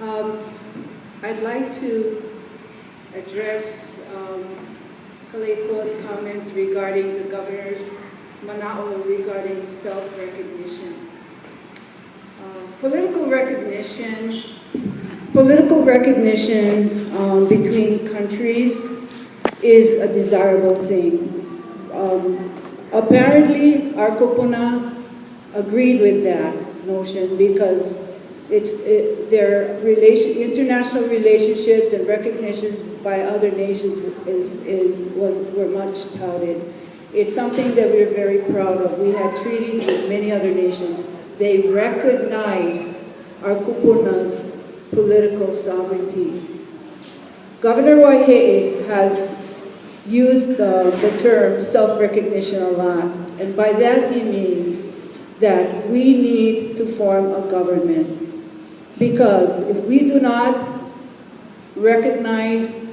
Um, I'd like to address Kaleikoa's comments regarding the governor's mana'o regarding self-recognition. Political recognition between countries is a desirable thing. Apparently, our kupuna agreed with that notion because international relationships and recognitions by other nations were much touted. It's something that we're very proud of. We had treaties with many other nations. They recognized our kupuna's political sovereignty. Governor Waihe'e has used the term self-recognition a lot, and by that he means that we need to form a government. Because if we do not recognize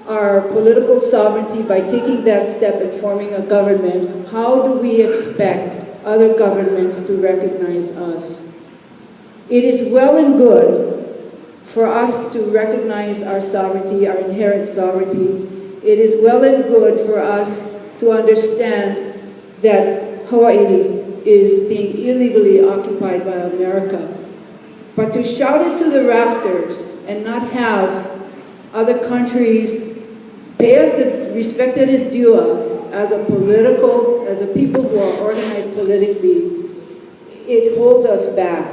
our political sovereignty by taking that step and forming a government, how do we expect other governments to recognize us? It is well and good for us to recognize our sovereignty, our inherent sovereignty. It is well and good for us to understand that Hawaii is being illegally occupied by America. But to shout it to the rafters and not have other countries pay us the respect that is due us as a people who are organized politically, it holds us back.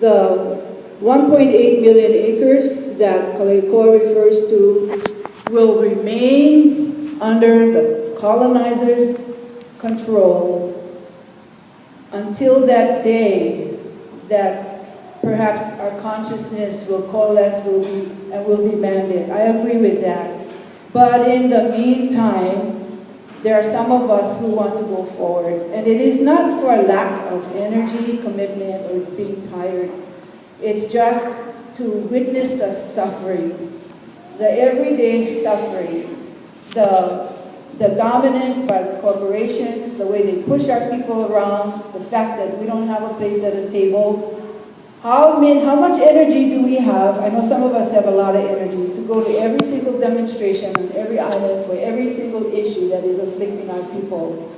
The 1.8 million acres that Kaleikoa refers to will remain under the colonizers' control until that day that perhaps our consciousness will coalesce and will demand it. I agree with that. But in the meantime, there are some of us who want to go forward. And it is not for a lack of energy, commitment, or being tired. It's just to witness the suffering, the everyday suffering, the dominance by the corporations, the way they push our people around, the fact that we don't have a place at a table. How much energy do we have? I know some of us have a lot of energy to go to every single demonstration on every island for every single issue that is afflicting our people.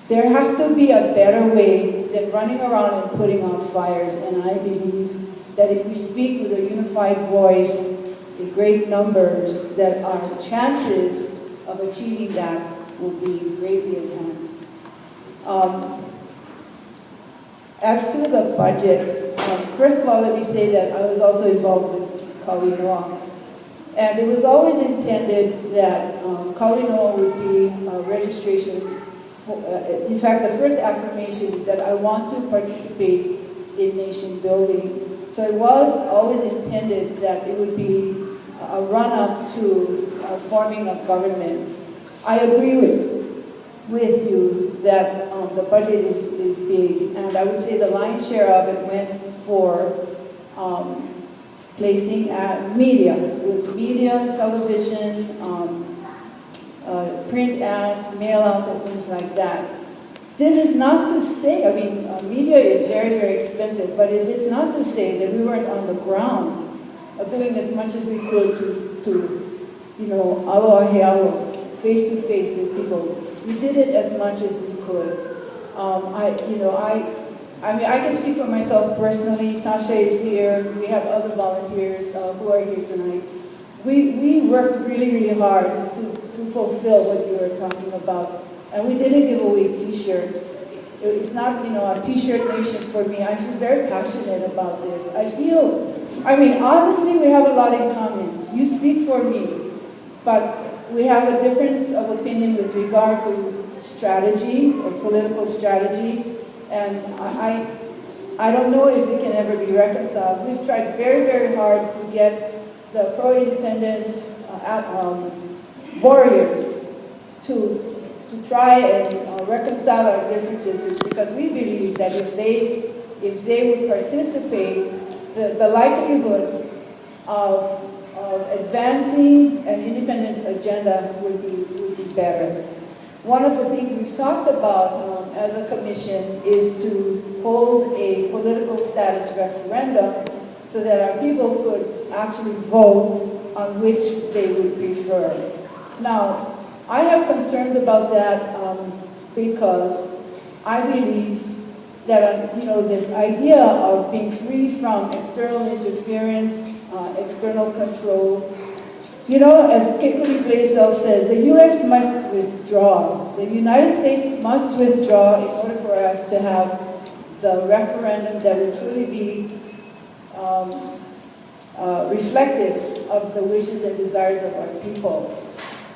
There has to be a better way than running around and putting out fires, and I believe that if we speak with a unified voice in great numbers, that our chances of achieving that will be greatly enhanced. As to the budget, first of all, let me say that I was also involved with Kaleikoa. And it was always intended that Kaleikoa would be registration. In fact, the first affirmation is that I want to participate in nation building. So it was always intended that it would be a run-up to forming a government. I agree with you that the budget is big, and I would say the lion's share of it went for placing at media. It was media, television, print ads, mail outs, and things like that. This is not to say, I mean, media is very, very expensive, but it is not to say that we weren't on the ground doing as much as we could to aloha face to face with people. We did it as much as we could. I can speak for myself personally. Tasha is here. We have other volunteers who are here tonight. We worked really, really hard to fulfill what you were talking about. And we didn't give away T-shirts. It's not, a T-shirt nation for me. I feel very passionate about this. Honestly, we have a lot in common. You speak for me, but we have a difference of opinion with regard to strategy or political strategy. And I don't know if it can ever be reconciled. We've tried very, very hard to get the pro-independence warriors to try and reconcile our differences, because we believe that if they would participate, the likelihood of advancing an independence agenda would be better. One of the things we've talked about as a commission is to hold a political status referendum so that our people could actually vote on which they would prefer. Now, I have concerns about that because I believe that this idea of being free from external interference, external control, as Kekuli Blaisdell said, the U.S. must withdraw. The United States must withdraw in order for us to have the referendum that will truly be reflective of the wishes and desires of our people.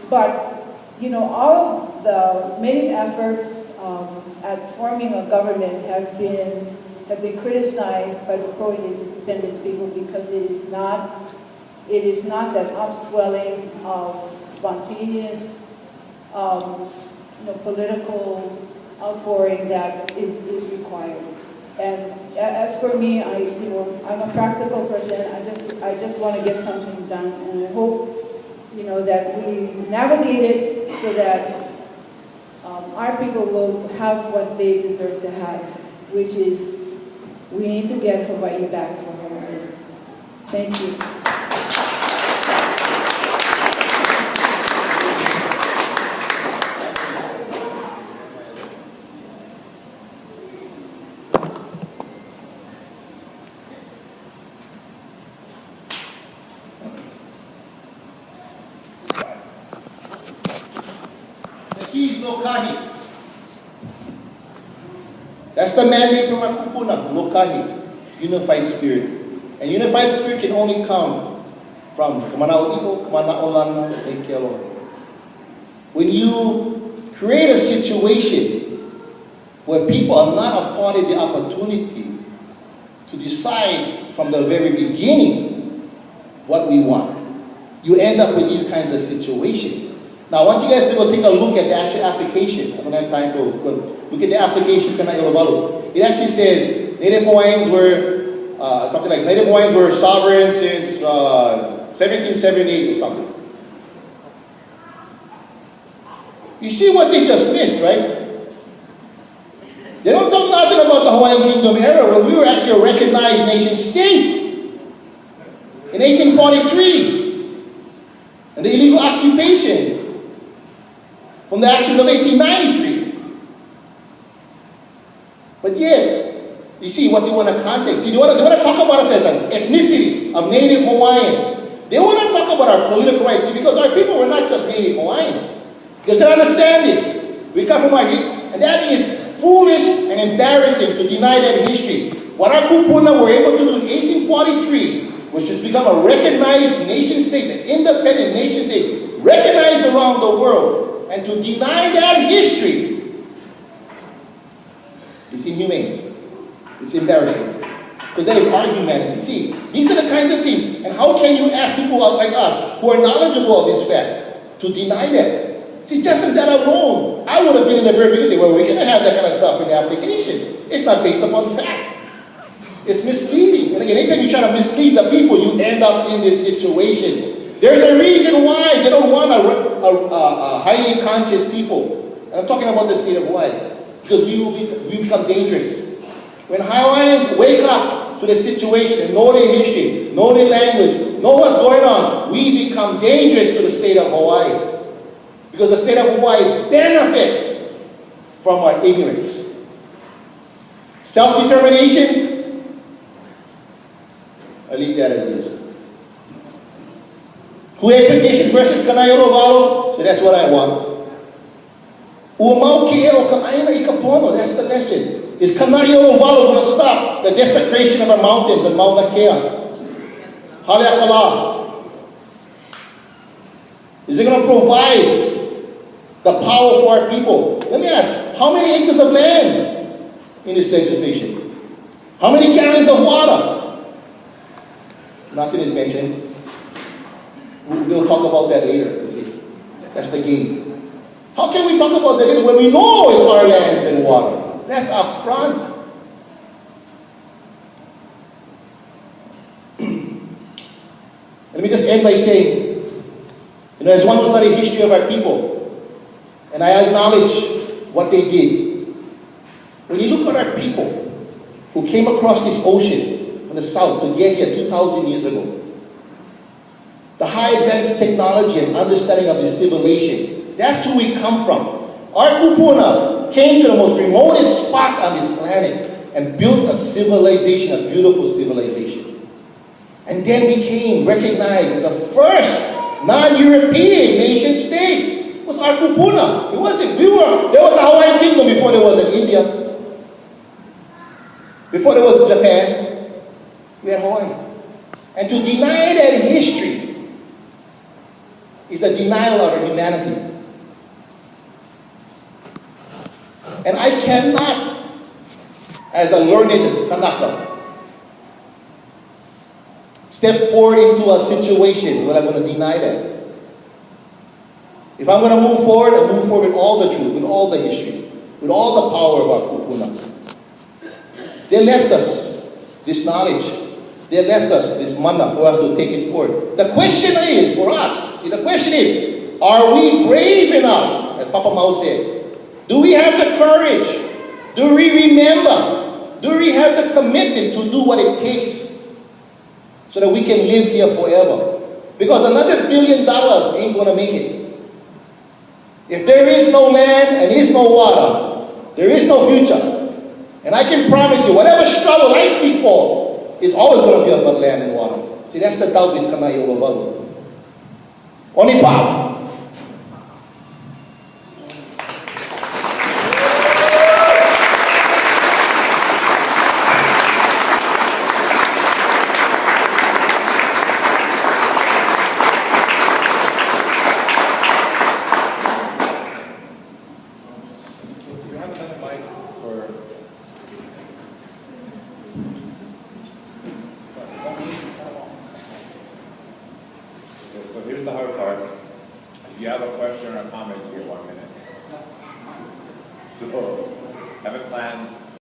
But, all of the many efforts at forming a government have been criticized by the pro-independence people because it is not that upswelling of spontaneous, political outpouring that is required. And as for me, I'm a practical person. I just want to get something done, and I hope, that we navigate it so that our people will have what they deserve to have, which is we need to get Hawaii back for Hawaiians. Thank you. That's the mandate from our kupuna, lokahi, unified spirit. And unified spirit can only come from Kamana'o'iko, Kamana'olana, and Kaleikoa. When you create a situation where people are not afforded the opportunity to decide from the very beginning what we want, you end up with these kinds of situations. Now, I want you guys to go take a look at the actual application. I don't have time to go look at the application, Kana'iolowalu. It actually says Native Hawaiians were, something like Native Hawaiians were sovereign since 1778 or something. You see what they just missed, right? They don't talk nothing about the Hawaiian Kingdom era when we were actually a recognized nation state in 1843, and the illegal occupation from the actions of 1893. But yet, you see what they want to context. See, they want to talk about us as an ethnicity of Native Hawaiians. They want to talk about our political rights because our people were not just Native Hawaiians. Because they understand this. We come from our history, and that is foolish and embarrassing to deny that history. What our kupuna were able to do in 1843 was just become a recognized nation state, an independent nation state, recognized around the world. And to deny that history is inhumane. It's embarrassing. Because that is our humanity. See, these are the kinds of things. And how can you ask people like us, who are knowledgeable of this fact, to deny that? See, just in that alone, I would have been in the very beginning saying, well, we're going to have that kind of stuff in the application. It's not based upon fact. It's misleading. And again, anytime you try to mislead the people, you end up in this situation. There's a reason why they don't want a highly conscious people. And I'm talking about the state of Hawaii. Because we become dangerous. When Hawaiians wake up to the situation and know their history, know their language, know what's going on, we become dangerous to the state of Hawaii. Because the state of Hawaii benefits from our ignorance. Self-determination, I'll leave that as is. Ku'e petitions versus Kana'iolowalu, so that's what I want. Umau ki'eo ka'aina ikapono, that's the lesson. Is Kana'iolowalu going to stop the desecration of our mountains and Mauna Kea? Haleakala. Is it going to provide the power for our people? Let me ask, how many acres of land in this legislation? How many gallons of water? Nothing is mentioned. We'll talk about that later, you see. That's the game. How can we talk about that later when we know it's our lands and water? That's up front. Let me just end by saying, as one who studied the history of our people, and I acknowledge what they did. When you look at our people who came across this ocean, in the south to get here 2,000 years ago. The high advanced technology and understanding of this civilization, that's who we come from. Our kupuna came to the most remotest spot on this planet and built a civilization, a beautiful civilization. And then became recognized as the first non-European nation state. It was our kupuna. It wasn't. There was a Hawaiian kingdom before there was an India. Before there was Japan, we had Hawaii. And to deny that history is a denial of our humanity. And I cannot, as a learned Kanaka, step forward into a situation where I'm going to deny that. If I'm going to move forward, I move forward with all the truth, with all the history, with all the power of our kupuna. They left us this knowledge. They left us this manna for us to take it forward. The question is, for us, the question is, are we brave enough, as Papa Mao said? Do we have the courage? Do we remember? Do we have the commitment to do what it takes so that we can live here forever? Because another $1 billion ain't going to make it. If there is no land and is no water, there is no future. And I can promise you, whatever struggle I speak for, it's always going to be about land and water. See, that's the doubt in Kana'iolowalu. Onipa'a. So here's the hard part. If you have a question or a comment, you get 1 minute. So have it planned.